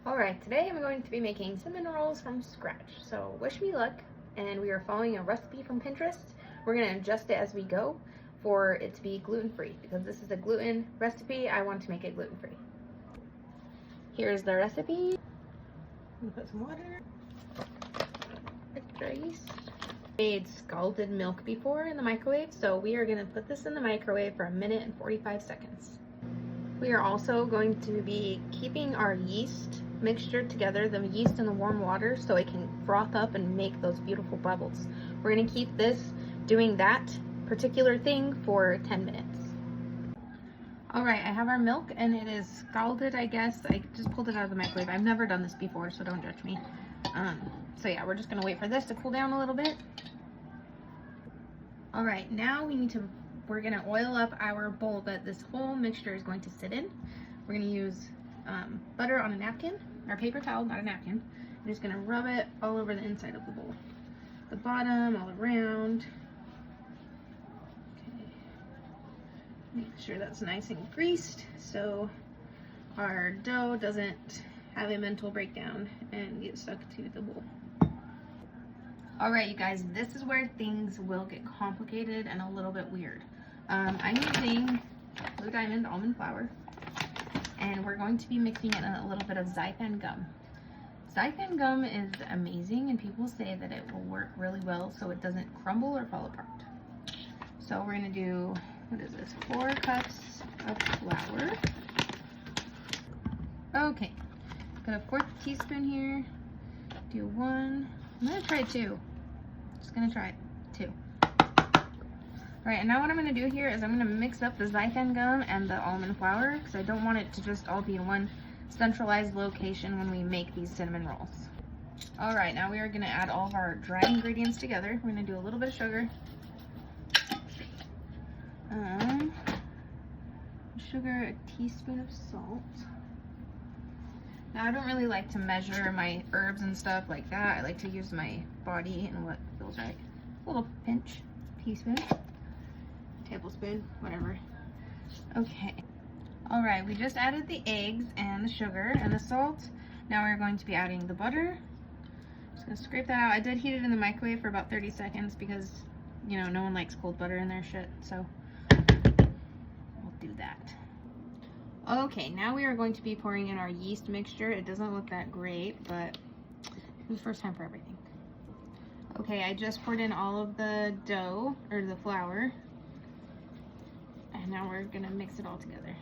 Alright, today I'm going to be making cinnamon rolls from scratch. So wish me luck, and we are following a recipe from Pinterest. We're going to adjust it as we go for it to be gluten-free, because this is a gluten recipe. I want to make it gluten-free. Here's the recipe. Put some water, extra yeast. Made scalded milk before in the microwave, so we are going to put this in the microwave for 1 minute and 45 seconds. We are also going to be keeping our yeast mixture together, the yeast and the warm water, so it can froth up and make those beautiful bubbles. We're going to keep this doing that particular thing for 10 minutes. Alright, I have our milk and it is scalded, I guess. I just pulled it out of the microwave. I've never done this before, so don't judge me. So yeah, we're just going to wait for this to cool down a little bit. Alright, now we're going to oil up our bowl that this whole mixture is going to sit in. We're going to use butter on a napkin, or paper towel, not a napkin. I'm just going to rub it all over the inside of the bowl. The bottom, all around. Okay. Make sure that's nice and greased so our dough doesn't have a mental breakdown and get stuck to the bowl. Alright, you guys, this is where things will get complicated and a little bit weird. I'm using Blue Diamond almond flour, and we're going to be mixing in a little bit of xanthan gum. Xanthan gum is amazing, and people say that it will work really well so it doesn't crumble or fall apart. So we're going to do, what is this, 4 cups of flour. Okay, got a 1/4 teaspoon here. Do 1. I'm going to try 2. Just going to try 2. Alright, and now what I'm going to do here is I'm going to mix up the xanthan gum and the almond flour, because I don't want it to just all be in one centralized location when we make these cinnamon rolls. Alright, now we are going to add all of our dry ingredients together. We're going to do a little bit of sugar. A teaspoon of salt. Now, I don't really like to measure my herbs and stuff like that. I like to use my body and what feels right. A little pinch, teaspoon, tablespoon, whatever. Okay. All right, we just added the eggs and the sugar and the salt. Now we're going to be adding the butter. Just gonna scrape that out. I did heat it in the microwave for about 30 seconds because, you know, no one likes cold butter in their shit, so we'll do that. Okay, now we are going to be pouring in our yeast mixture. It doesn't look that great, but it's the first time for everything. Okay, I just poured in all of the dough, or the flour, and now we're gonna mix it all together.